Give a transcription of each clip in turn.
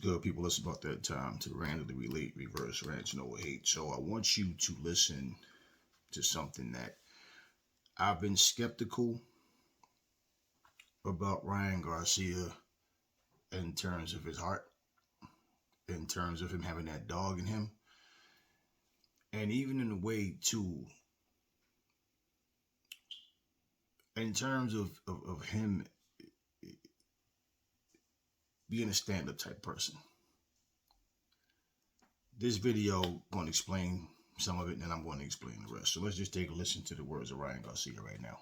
good, people? It's about that time to randomly relate, reverse, rant, no hate. So I want you to listen to something that I've been skeptical about Ryan Garcia in terms of his heart, in terms of him having that dog in him, and even in a way too, in terms of him being a stand-up type person. This video going to explain some of it, and then I'm going to explain the rest. So let's just take a listen to the words of Ryan Garcia right now.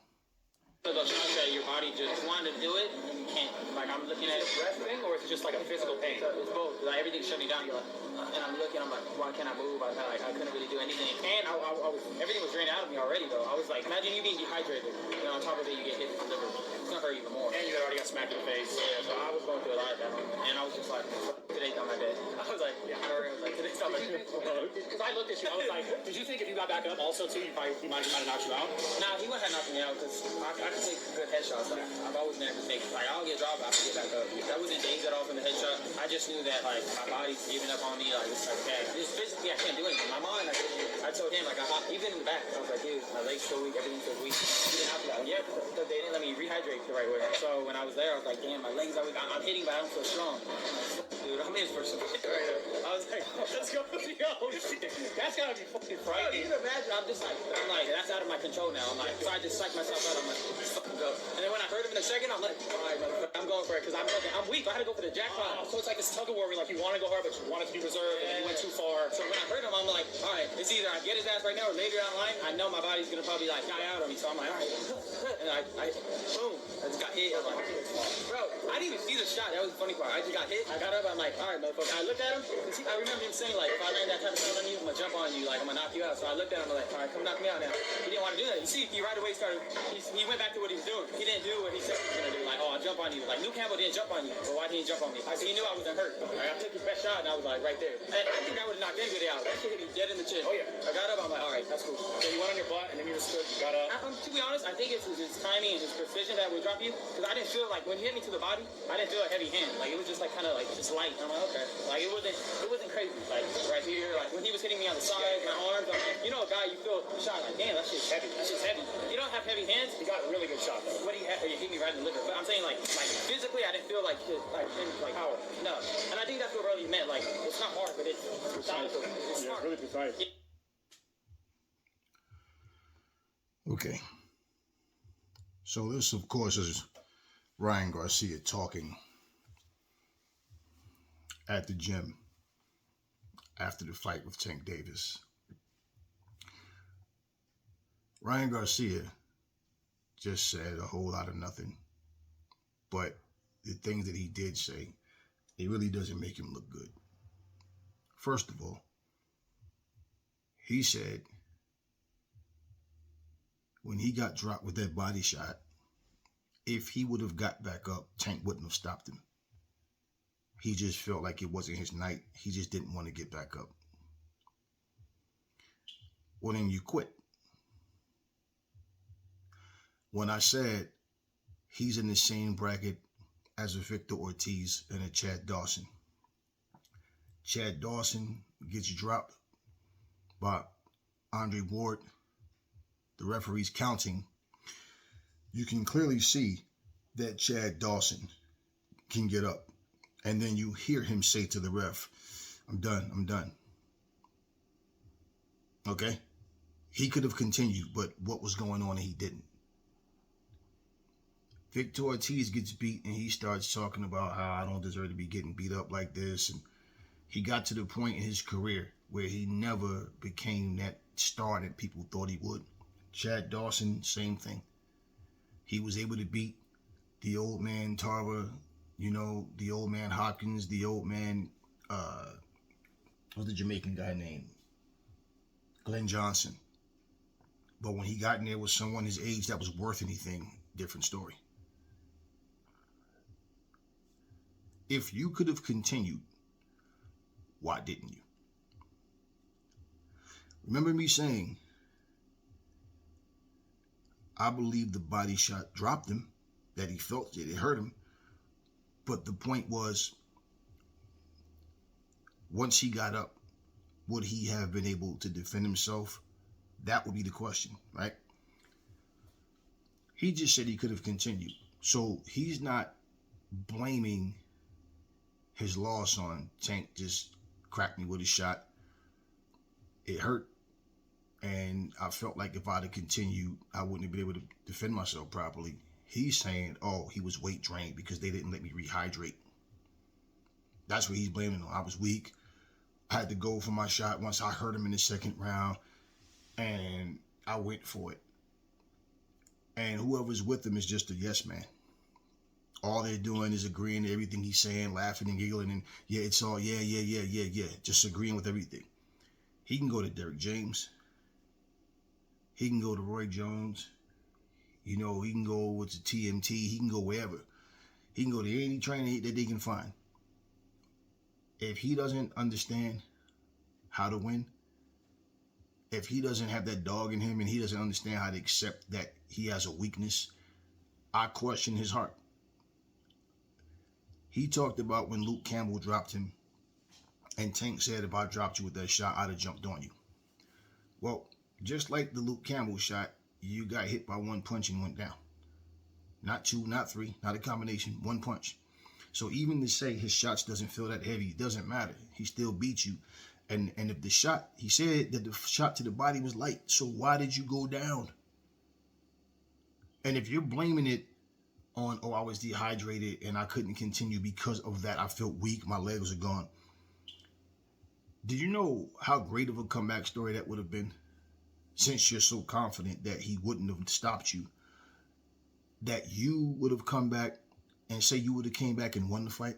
Your body just wanted to do it, and you can't. Like, I'm looking at it resting, or it's just like a physical pain. It's both. Like, everything's shutting down. You're like, and I'm looking. I'm like, why can't I move? I couldn't really do anything. And I was, everything was drained out of me already, though. I was like, imagine you being dehydrated. You know, on top of it, you get hit with the liver. It's gonna hurt even more. And you already got smacked in the face. Yeah. So I was going through a lot of that, and I was just like, today's not my day. I was like, yeah, I was like, today's not my day. Because I looked at you. I was like, did you think if you got back up also too, he might have knocked you out? Nah, he wouldn't have knocked me out because I could take good headshots. Like, I've always been able to take, like, I'll get dropped, I can get back up. I wasn't dazed at all from the headshot. I just knew that, like, my body's giving up on me. Like, it's like, okay, just physically, I can't do anything. My mind, I told him, like, even in the back, I was like, dude, my legs so weak, everything so weak. He didn't have to, like, yeah, because they didn't let me rehydrate the right way. So when I was there, I was like, damn, my legs are weak. I'm hitting, but I don't feel strong. Dude, I'm in for some shit right here. I was like, oh, let's go. Yo, that's gotta be fucking frightening. You can imagine, I'm like, that's out of my control now. I'm like, so I just psych myself out. I'm like, fucking go. And then when I heard him in a second, I'm like, all right, motherfucker, I'm going for it, because I'm weak. I had to go for the jackpot. So it's like this tug of war where, like, you want to go hard, but you want it to be reserved, and you went too far. So when I heard him, I'm like, all right, it's either I get his ass right now, or later down the line, I know my body's gonna probably, like, die out on me. So I'm like, all right. And I boom, I just got hit. I was like, bro, I didn't even see the shot. That was the funny part. I just got hit. I got up. I'm like, all right, motherfucker. I looked at him. I remember him saying, like, if I land that type of shot on you, I'm gonna jump on you. Like, I'm gonna knock you out. So I looked at him. I'm like, all right, come knock me out now. He didn't want to do that. You see, he right away started. He went back to what he was doing. He didn't do what he said he was gonna do. Like, oh, I'll jump on you. Like, New Campbell didn't jump on you. But why didn't he jump on me? So he knew I wasn't hurt. Like, I took his best shot, and I was like, right there. And I think I would have knocked anybody out. That shit hit me dead in the chin. Oh yeah. I got up. I'm like, all right, that's cool. So you went on your butt, and then you just stood. You got up. To be honest, I think it's his timing and his precision that would drop you. Because I didn't feel like when he hit me to the body, I didn't feel a heavy hand. Like, it was just like kind of like just light. I'm like, okay. Like, it wasn't crazy. Like right here, like when he was hitting me on the side, my arms. I'm like, you know, a guy you feel shot like, damn, that shit's heavy. That shit's heavy. You don't have heavy hands. He got a really good shot though. What he hit me right in the liver. But I'm saying like physically, I didn't feel like power. No. And I think that's what really meant. Like, it's not hard, but it's precise. It's smart. Really precise. Okay. So this, of course, is Ryan Garcia talking at the gym after the fight with Tank Davis. Ryan Garcia just said a whole lot of nothing, but the things that he did say, it really doesn't make him look good. First of all, he said when he got dropped with that body shot, if he would have got back up, Tank wouldn't have stopped him. He just felt like it wasn't his night. He just didn't want to get back up. Well, then you quit. When I said he's in the same bracket as a Victor Ortiz and a Chad Dawson. Chad Dawson gets dropped by Andre Ward. The referee's counting. You can clearly see that Chad Dawson can get up. And then you hear him say to the ref, I'm done, I'm done. Okay? He could have continued, but what was going on, he didn't. Victor Ortiz gets beat, and he starts talking about how I don't deserve to be getting beat up like this. And he got to the point in his career where he never became that star that people thought he would. Chad Dawson, same thing. He was able to beat the old man Tarver, you know, the old man Hopkins, the old man, what's the Jamaican guy named? Glenn Johnson. But when he got in there with someone his age that was worth anything, different story. If you could have continued, why didn't you? Remember me saying, I believe the body shot dropped him, that he felt it hurt him. But the point was, once he got up, would he have been able to defend himself? That would be the question, right? He just said he could have continued. So he's not blaming his loss on Tank just cracked me with a shot. It hurt. And I felt like if I'd have continued, I wouldn't have been able to defend myself properly. He's saying, oh, he was weight drained because they didn't let me rehydrate. That's what he's blaming on. I was weak. I had to go for my shot once I hurt him in the second round. And I went for it. And whoever's with him is just a yes man. All they're doing is agreeing to everything he's saying, laughing and giggling, and yeah, it's all yeah. Just agreeing with everything. He can go to Derek James. He can go to Roy Jones. You know, he can go with the TMT. He can go wherever. He can go to any trainer that they can find. If he doesn't understand how to win, if he doesn't have that dog in him and he doesn't understand how to accept that he has a weakness, I question his heart. He talked about when Luke Campbell dropped him, and Tank said, if I dropped you with that shot, I'd have jumped on you. Well, just like the Luke Campbell shot, you got hit by one punch and went down. Not two, not three, not a combination, one punch. So even to say his shots doesn't feel that heavy, it doesn't matter. He still beat you. And if the shot, he said that the shot to the body was light, so why did you go down? And if you're blaming it on, oh, I was dehydrated and I couldn't continue because of that, I felt weak, my legs are gone. Did you know how great of a comeback story that would have been? Since you're so confident that he wouldn't have stopped you, that you would have come back and say you would have came back and won the fight?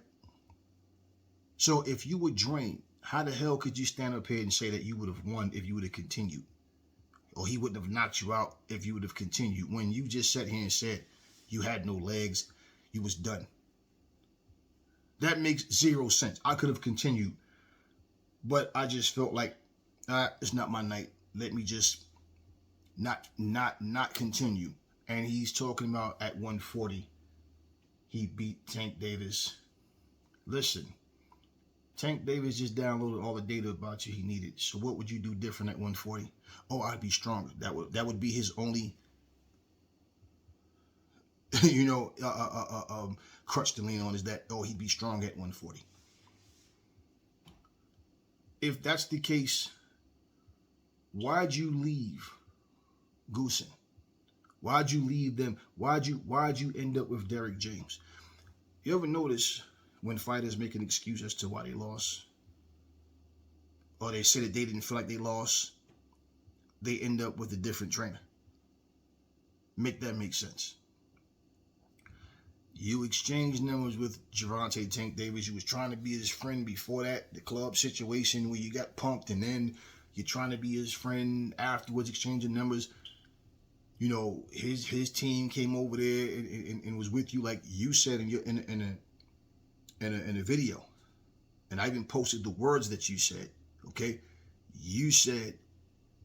So if you were drained, how the hell could you stand up here and say that you would have won if you would have continued? Or he wouldn't have knocked you out if you would have continued, when you just sat here and said you had no legs, you was done. That makes zero sense. I could have continued, but I just felt like, it's not my night. Let me just not continue. And he's talking about at 140, he beat Tank Davis. Listen, Tank Davis just downloaded all the data about you he needed. So what would you do different at 140? Oh, I'd be stronger. That would be his only, crutch to lean on, is that, oh, he'd be strong at 140. If that's the case, why'd you leave Goosen? Why'd you leave them? Why'd you end up with Derek James? You ever notice when fighters make an excuse as to why they lost, or they say that they didn't feel like they lost, they end up with a different trainer? Make that make sense. You exchanged numbers with Gervonta Tank Davis. You was trying to be his friend before that, the club situation where you got pumped, and then you're trying to be his friend afterwards, exchanging numbers. You know, his team came over there and was with you, like you said in a video, and I even posted the words that you said. Okay, you said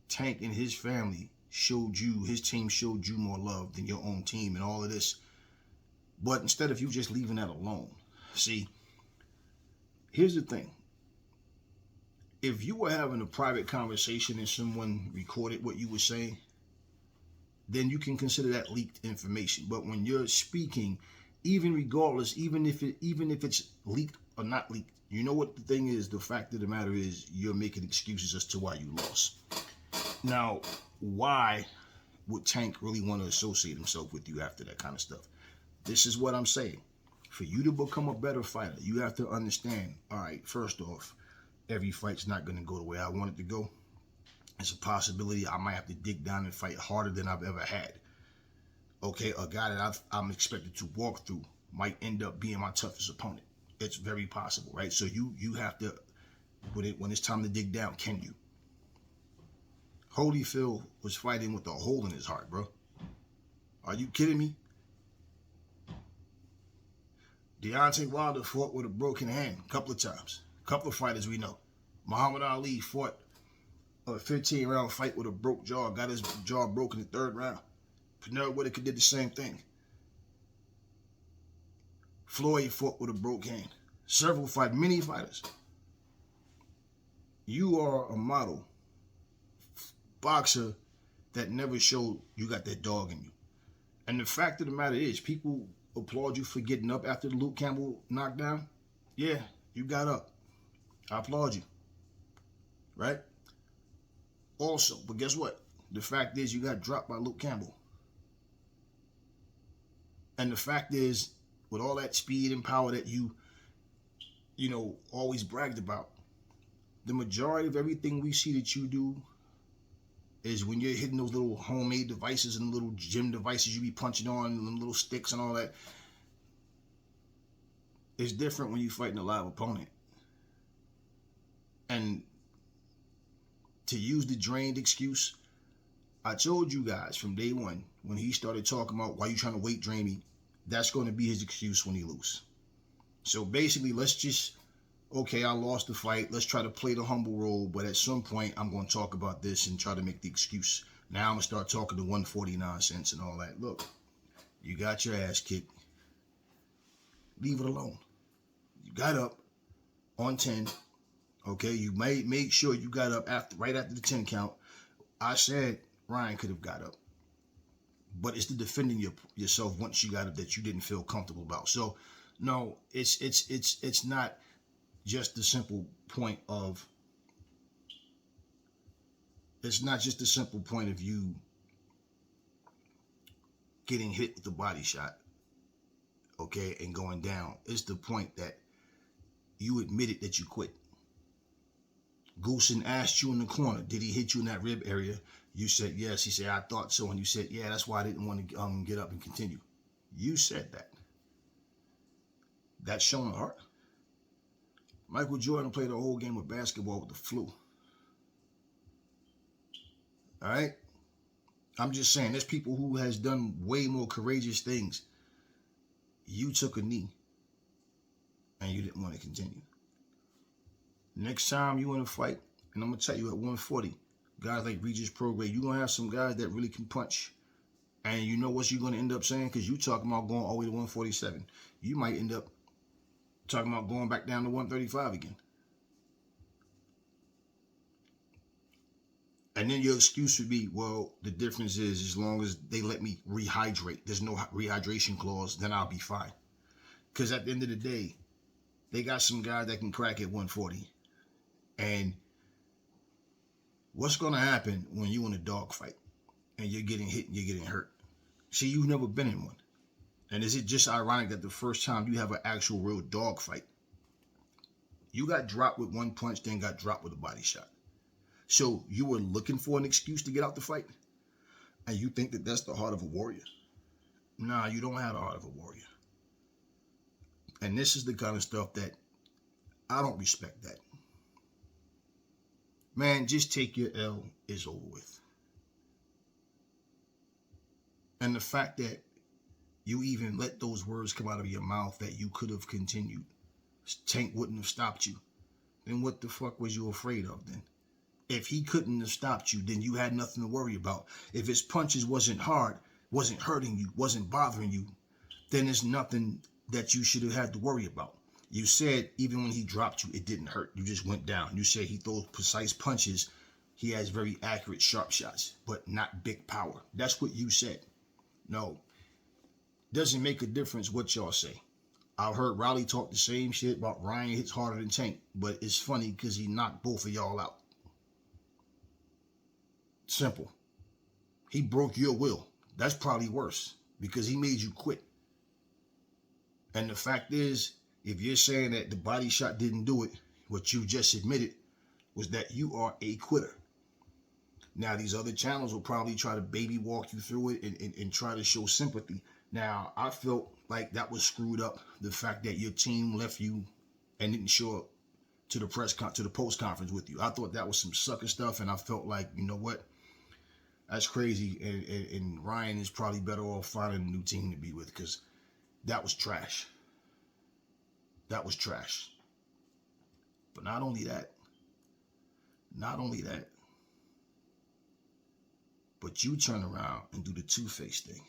Tank and his family his team showed you more love than your own team and all of this. But instead of you just leaving that alone, see, here's the thing. If you were having a private conversation and someone recorded what you were saying, then you can consider that leaked information. But when you're speaking, even regardless, even if it's leaked or not leaked, you know what the thing is? The fact of the matter is you're making excuses as to why you lost. Now, why would Tank really want to associate himself with you after that kind of stuff? This is what I'm saying. For you to become a better fighter, you have to understand, all right, first off, every fight's not going to go the way I want it to go. It's a possibility I might have to dig down and fight harder than I've ever had. Okay, a guy that I'm expected to walk through might end up being my toughest opponent. It's very possible, right? So you have to, when it's time to dig down, can you? Holyfield was fighting with a hole in his heart, bro. Are you kidding me? Deontay Wilder fought with a broken hand a couple of times. A couple of fighters we know. Muhammad Ali fought a 15-round fight with a broke jaw, got his jaw broken in the third round. Pernell Whitaker did the same thing. Floyd fought with a broke hand. Many fighters. You are a model boxer that never showed you got that dog in you. And the fact of the matter is, people applaud you for getting up after the Luke Campbell knockdown. Yeah, you got up. I applaud you. Right? Also, but guess what? The fact is, you got dropped by Luke Campbell. And the fact is, with all that speed and power that you always bragged about, the majority of everything we see that you do is when you're hitting those little homemade devices and little gym devices you be punching on, and little sticks and all that. It's different when you're fighting a live opponent. And to use the drained excuse, I told you guys from day one, when he started talking about why you trying to weight drain me, that's going to be his excuse when he loses. So basically, let's just, okay, I lost the fight. Let's try to play the humble role. But at some point, I'm going to talk about this and try to make the excuse. Now I'm going to start talking the 140 nonsense and all that. Look, you got your ass kicked. Leave it alone. You got up on 10. Okay, you made sure you got up right after the 10 count. I said Ryan could have got up. But it's the defending yourself once you got up that you didn't feel comfortable about. So, no, it's not just the simple point of, it's not just the simple point of you getting hit with the body shot, okay, and going down. It's the point that you admitted that you quit. Goosen asked you in the corner, did he hit you in that rib area? You said yes. He said, I thought so. And you said, yeah, that's why I didn't want to get up and continue. You said that. That's showing heart. Michael Jordan played a whole game of basketball with the flu. All right? I'm just saying, there's people who has done way more courageous things. You took a knee and you didn't want to continue. Next time you in a fight, and I'm going to tell you at 140, guys like Regis Prograis, you're going to have some guys that really can punch. And you know what you're going to end up saying? Because you talking about going all the way to 147. You might end up talking about going back down to 135 again. And then your excuse would be, well, the difference is as long as they let me rehydrate, there's no rehydration clause, then I'll be fine. Because at the end of the day, they got some guys that can crack at 140. And what's going to happen when you in a dog fight and you're getting hit and you're getting hurt? See, you've never been in one. And is it just ironic that the first time you have an actual real dog fight, you got dropped with one punch, then got dropped with a body shot? So you were looking for an excuse to get out the fight? And you think that that's the heart of a warrior? Nah, you don't have the heart of a warrior. And this is the kind of stuff that I don't respect that. Man, just take your L, it's over with. And the fact that you even let those words come out of your mouth that you could have continued, Tank wouldn't have stopped you, then what the fuck was you afraid of then? If he couldn't have stopped you, then you had nothing to worry about. If his punches wasn't hard, wasn't hurting you, wasn't bothering you, then there's nothing that you should have had to worry about. You said even when he dropped you, it didn't hurt. You just went down. You said he throws precise punches. He has very accurate, sharp shots, but not big power. That's what you said. No, doesn't make a difference what y'all say. I've heard Riley talk the same shit about Ryan hits harder than Tank, but it's funny because he knocked both of y'all out. Simple. He broke your will. That's probably worse because he made you quit. And the fact is, if you're saying that the body shot didn't do it, what you just admitted was that you are a quitter. Now, these other channels will probably try to baby walk you through it and try to show sympathy. Now, I felt like that was screwed up. The fact that your team left you and didn't show up to the to the post conference with you. I thought that was some sucker stuff, and I felt like, you know what? That's crazy. And Ryan is probably better off finding a new team to be with because that was trash. That was trash. But not only that, but you turn around and do the two-faced thing.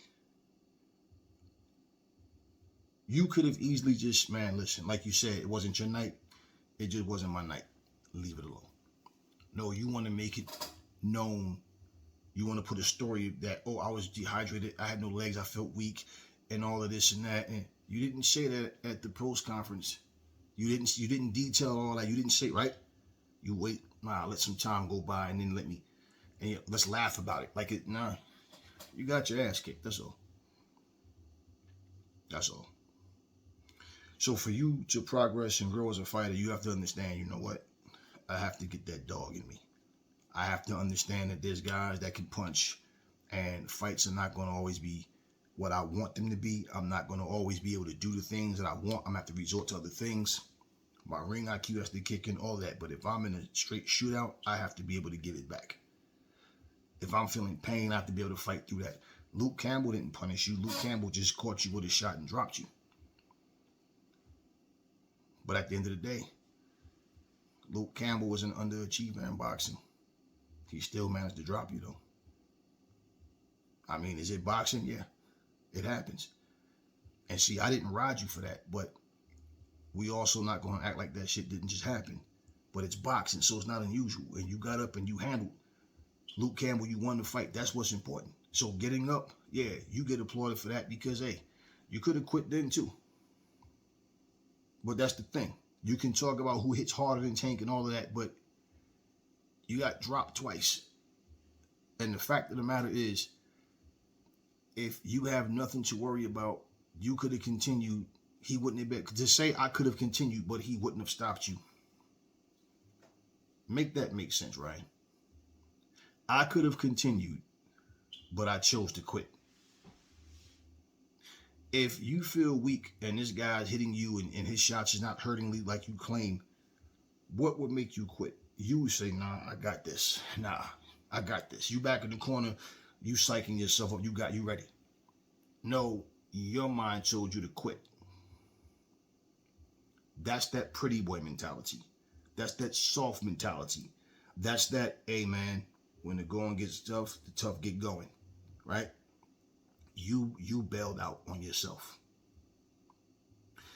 You could have easily just, man, listen, like you said, it wasn't your night. It just wasn't my night. Leave it alone. No, you want to make it known. You want to put a story that, oh, I was dehydrated, I had no legs, I felt weak, and all of this and that. And you didn't say that at the post conference. You didn't detail all that. You didn't say, right? You wait, let some time go by, and then let's laugh about it. Like it, nah. You got your ass kicked. That's all. That's all. So for you to progress and grow as a fighter, you have to understand, you know what? I have to get that dog in me. I have to understand that there's guys that can punch, and fights are not going to always be what I want them to be. I'm not going to always be able to do the things that I want. I'm going to have to resort to other things. My ring IQ has to kick in, all that. But if I'm in a straight shootout, I have to be able to get it back. If I'm feeling pain, I have to be able to fight through that. Luke Campbell didn't punish you. Luke Campbell just caught you with a shot and dropped you. But at the end of the day, Luke Campbell was an underachiever in boxing. He still managed to drop you, though. I mean, is it boxing? Yeah, it happens. And see, I didn't ride you for that, but we also not going to act like that shit didn't just happen. But it's boxing, so it's not unusual. And you got up and you handled Luke Campbell. You won the fight. That's what's important. So getting up, yeah, you get applauded for that because, hey, you could have quit then too. But that's the thing. You can talk about who hits harder than Tank and all of that, but you got dropped twice. And the fact of the matter is, if you have nothing to worry about, you could have continued. He wouldn't have been. To say I could have continued, but he wouldn't have stopped you. Make that make sense, right? I could have continued, but I chose to quit. If you feel weak and this guy's hitting you and his shots is not hurting you like you claim, what would make you quit? You would say, nah, I got this. Nah, I got this. You back in the corner, you psyching yourself up, you ready. No, your mind told you to quit. That's that pretty boy mentality. That's that soft mentality. That's that, hey man, when the going gets tough, the tough get going, right? You bailed out on yourself.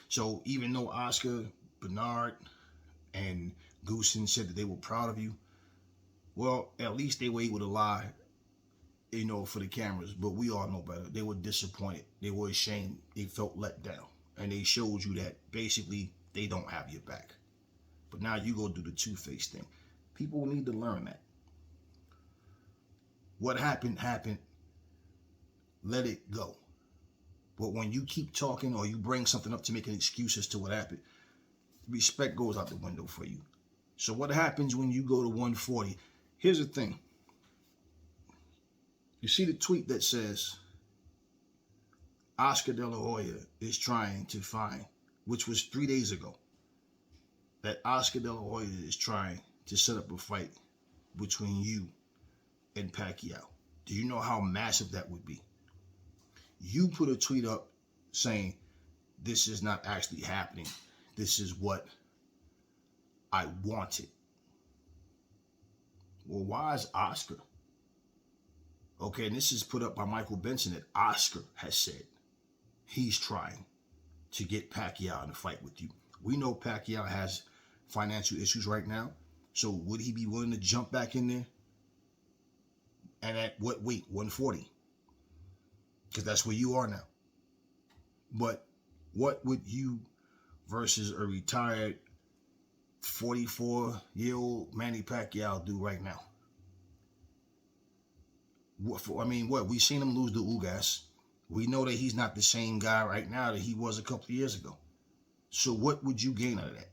So even though Oscar, Bernard, and Goosen said that they were proud of you, well, at least they were able to lie, for the cameras. But we all know better. They were disappointed. They were ashamed. They felt let down. And they showed you that basically they don't have your back. But now you go do the two-faced thing. People need to learn that. What happened, happened. Let it go. But when you keep talking or you bring something up to make an excuse as to what happened, respect goes out the window for you. So what happens when you go to 140? Here's the thing. You see the tweet that says Oscar De La Hoya is trying to find, which was 3 days ago, that Oscar De La Hoya is trying to set up a fight between you and Pacquiao. Do you know how massive that would be? You put a tweet up saying, this is not actually happening. This is what I wanted. Well, why is Oscar? Okay, and this is put up by Michael Benson that Oscar has said he's trying to get Pacquiao in a fight with you. We know Pacquiao has financial issues right now. So would he be willing to jump back in there? And at what weight? 140. Because that's where you are now. But what would you versus a retired 44-year-old Manny Pacquiao do right now? What? We've seen him lose to Ugas. We know that he's not the same guy right now that he was a couple of years ago. So what would you gain out of that?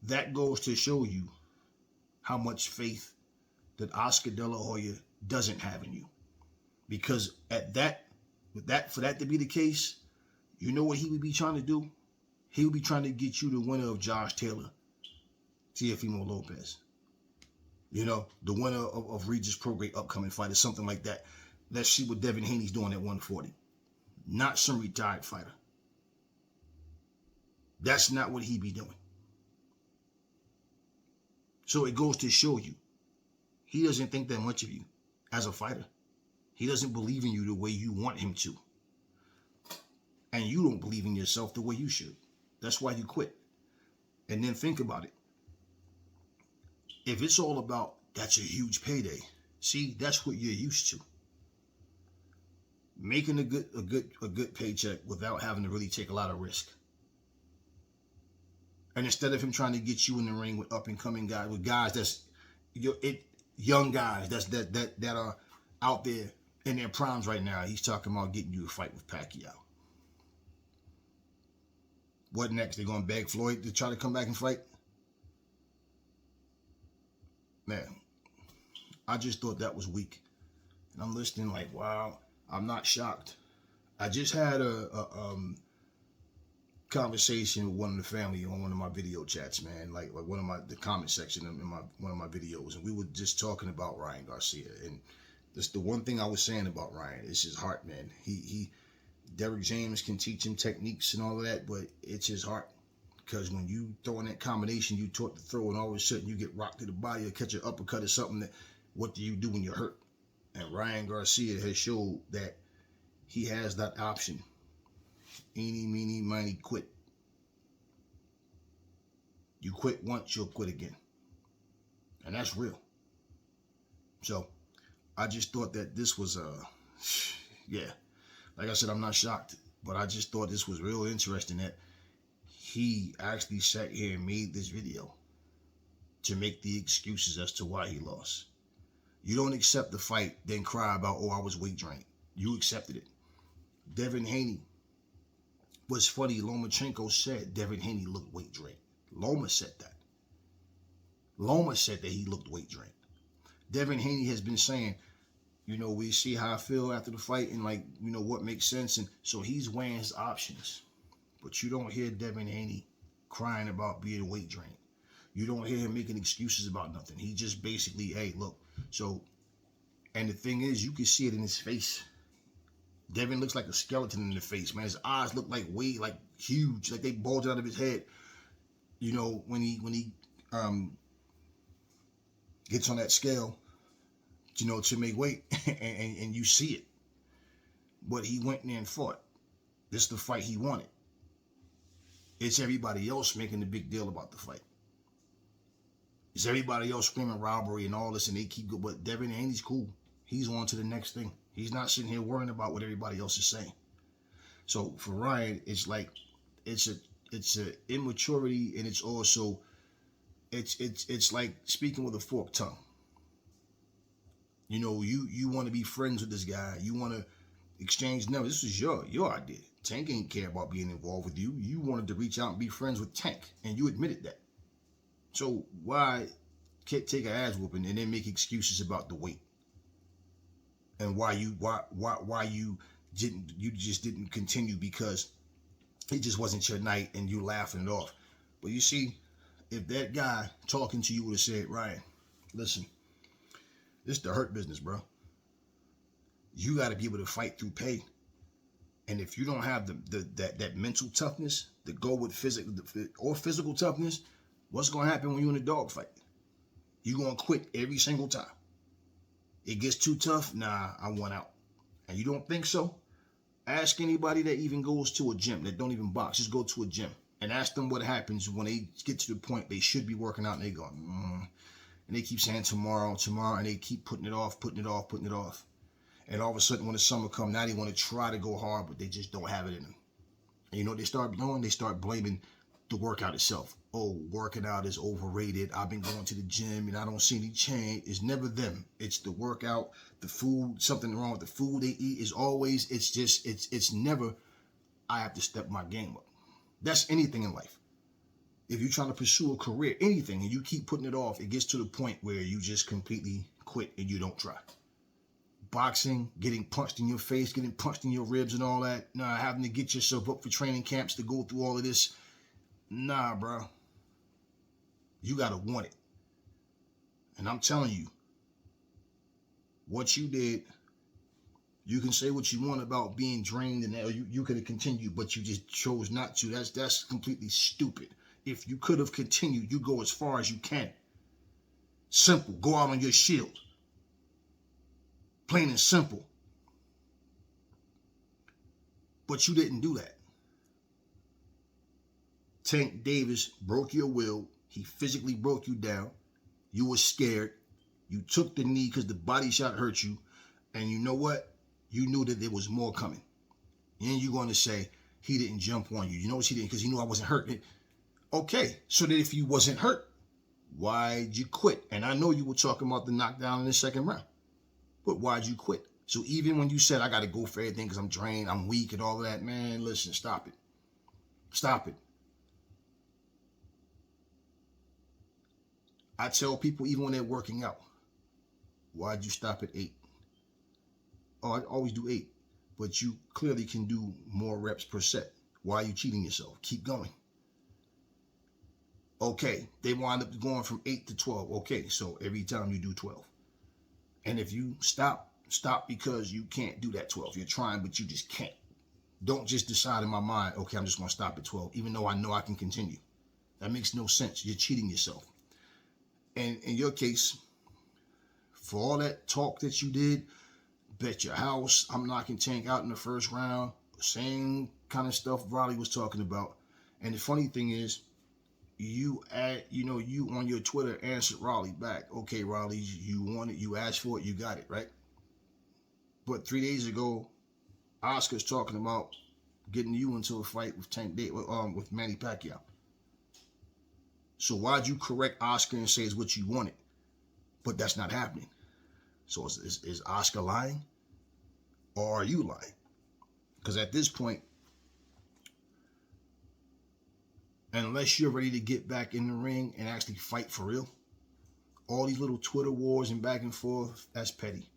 That goes to show you how much faith that Oscar De La Hoya doesn't have in you. Because for that to be the case, you know what he would be trying to do? He would be trying to get you the winner of Josh Taylor, Teofimo Lopez. The winner of Regis Prograis upcoming fight or something like that. Let's see what Devin Haney's doing at 140. Not some retired fighter. That's not what he be doing. So it goes to show you, he doesn't think that much of you as a fighter. He doesn't believe in you the way you want him to. And you don't believe in yourself the way you should. That's why you quit. And then think about it. If it's all about that's a huge payday, see, that's what you're used to. Making a good paycheck without having to really take a lot of risk. And instead of him trying to get you in the ring with up and coming guys, with guys that's young guys that are out there in their primes right now, he's talking about getting you a fight with Pacquiao. What next? They're gonna beg Floyd to try to come back and fight? Man, I just thought that was weak. And I'm listening like, wow, I'm not shocked. I just had a conversation with one of the family on one of my video chats, man, like one of the comment section in one of my videos, and we were just talking about Ryan Garcia, and that's the one thing I was saying about Ryan. It's his heart, man. Derrick James can teach him techniques and all of that, but it's his heart. Because when you throw in that combination you taught to throw, and all of a sudden you get rocked to the body or catch an uppercut or something, what do you do when you're hurt? And Ryan Garcia has showed that he has that option. Eeny, meeny, miny, quit. You quit once, you'll quit again. And that's real. So, I just thought that this was, yeah. Like I said, I'm not shocked. But I just thought this was real interesting that he actually sat here and made this video to make the excuses as to why he lost. You don't accept the fight, then cry about, oh, I was weight drained. You accepted it. Devin Haney. What's funny, Lomachenko said Devin Haney looked weight drained. Loma said that. Loma said that he looked weight drained. Devin Haney has been saying, we see how I feel after the fight and what makes sense. And so he's weighing his options. But you don't hear Devin Haney crying about being weight drained. You don't hear him making excuses about nothing. He just basically, hey, look. So, and the thing is, you can see it in his face. Devin looks like a skeleton in the face, man. His eyes look like huge, like they bulge out of his head. When he gets on that scale, to make weight, and you see it. But he went in there and fought. This is the fight he wanted. It's everybody else making the big deal about the fight. It's everybody else screaming robbery and all this, and they keep going. But Devin Haney's cool. He's on to the next thing. He's not sitting here worrying about what everybody else is saying. So for Ryan, it's like it's a immaturity, and it's also it's like speaking with a forked tongue. You want to be friends with this guy. You want to exchange numbers. This was your idea. Tank ain't care about being involved with you. You wanted to reach out and be friends with Tank, and you admitted that. So why can't take an ass whooping and then make excuses about the weight? And why you just didn't continue because it just wasn't your night and you laughing it off. But you see, if that guy talking to you would have said, Ryan, listen, this is the hurt business, bro. You got to be able to fight through pain. And if you don't have that mental toughness to go with physical toughness, what's going to happen when you're in a dog fight? You're going to quit every single time. It gets too tough, nah, I want out. And you don't think so? Ask anybody that even goes to a gym, that don't even box, just go to a gym. And ask them what happens when they get to the point they should be working out and they go, and they keep saying tomorrow, and they keep putting it off. And all of a sudden when the summer comes, now they want to try to go hard, but they just don't have it in them. And you know what they start doing? They start blaming the workout itself. Oh, working out is overrated. I've been going to the gym and I don't see any change. It's never them. It's the workout, the food, something wrong with the food they eat is always, it's never, I have to step my game up. That's anything in life. If you're trying to pursue a career, anything, and you keep putting it off, it gets to the point where you just completely quit and you don't try. Boxing, getting punched in your face, getting punched in your ribs and all that. Nah, having to get yourself up for training camps to go through all of this. Nah, bro. You got to want it. And I'm telling you, what you did, you can say what you want about being drained and you could have continued, but you just chose not to. That's completely stupid. If you could have continued, you go as far as you can. Simple. Go out on your shield. Plain and simple. But you didn't do that. Tank Davis broke your will. He physically broke you down. You were scared. You took the knee because the body shot hurt you. And you know what? You knew that there was more coming. And you're going to say, he didn't jump on you. You notice he didn't because he knew I wasn't hurt. Okay, so that if you wasn't hurt, why'd you quit? And I know you were talking about the knockdown in the second round. But why'd you quit? So even when you said, I got to go for everything because I'm drained, I'm weak and all of that, man, listen, stop it. Stop it. I tell people, even when they're working out, why'd you stop at 8? Oh, I always do 8. But you clearly can do more reps per set. Why are you cheating yourself? Keep going. Okay, they wind up going from 8 to 12. Okay, so every time you do 12. And if you stop because you can't do that 12. You're trying, but you just can't. Don't just decide in my mind, okay, I'm just going to stop at 12, even though I know I can continue. That makes no sense. You're cheating yourself. And in your case, for all that talk that you did, bet your house I'm knocking Tank out in the first round, same kind of stuff Raleigh was talking about. And the funny thing is, you on your Twitter answered Raleigh back. Okay, Raleigh, you want it, you asked for it, you got it, right? But 3 days ago, Oscar's talking about getting you into a fight with with Manny Pacquiao. So why'd you correct Oscar and say it's what you wanted? But that's not happening. So is Oscar lying? Or are you lying? Because at this point, unless you're ready to get back in the ring and actually fight for real, all these little Twitter wars and back and forth, that's petty.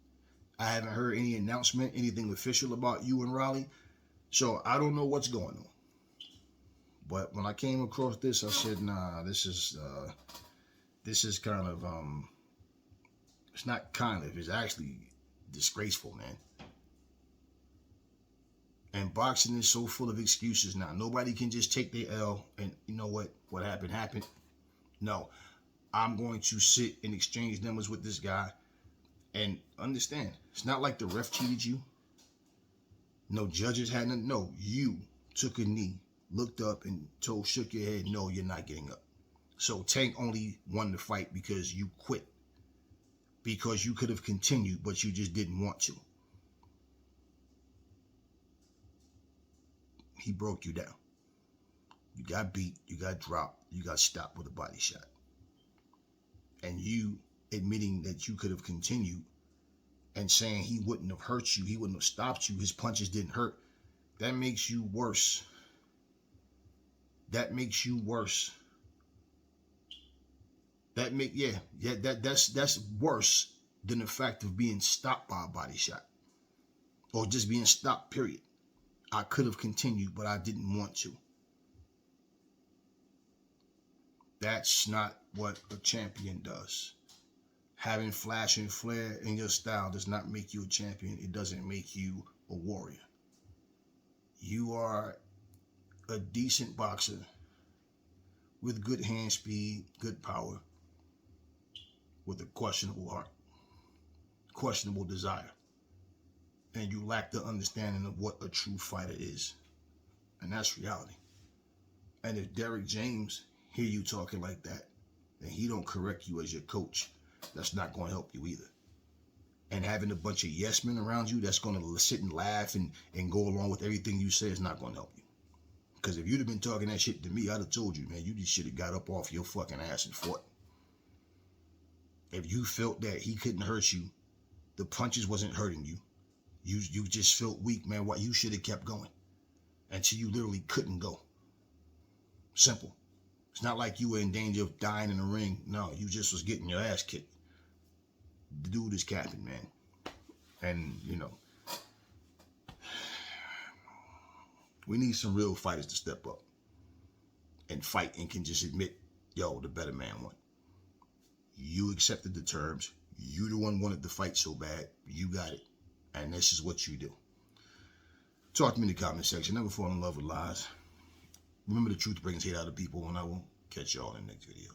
I haven't heard any announcement, anything official about you and Raleigh. So I don't know what's going on. But when I came across this, I said, nah, this is kind of, it's not kind of, it's actually disgraceful, man. And boxing is so full of excuses now. Nobody can just take their L and, you know what happened. No, I'm going to sit and exchange numbers with this guy and understand. It's not like the ref cheated you. No judges had nothing. No, you took a knee, looked up and shook your head, no, you're not getting up. So Tank only won the fight because you quit. Because you could have continued, but you just didn't want to. He broke you down. You got beat, you got dropped, you got stopped with a body shot. And you admitting that you could have continued and saying he wouldn't have hurt you, he wouldn't have stopped you, his punches didn't hurt, that makes you worse. That makes you worse. That's worse than the fact of being stopped by a body shot. Or just being stopped, period. I could have continued, but I didn't want to. That's not what a champion does. Having flash and flare in your style does not make you a champion. It doesn't make you a warrior. You are a decent boxer with good hand speed, good power, with a questionable heart, questionable desire. And you lack the understanding of what a true fighter is. And that's reality. And if Derek James hear you talking like that, and he don't correct you as your coach, that's not going to help you either. And having a bunch of yes men around you that's going to sit and laugh and go along with everything you say is not going to help you. Because if you'd have been talking that shit to me, I'd have told you, man, you just should have got up off your fucking ass and fought. If you felt that he couldn't hurt you, the punches wasn't hurting you, you just felt weak, man, what you should have kept going until you literally couldn't go. Simple. It's not like you were in danger of dying in the ring. No, you just was getting your ass kicked. The dude is capping, man. And, we need some real fighters to step up and fight and can just admit, yo, the better man won. You accepted the terms. You the one wanted the fight so bad. You got it. And this is what you do. Talk to me in the comment section. Never fall in love with lies. Remember, the truth brings hate out of people, and I will catch y'all in the next video.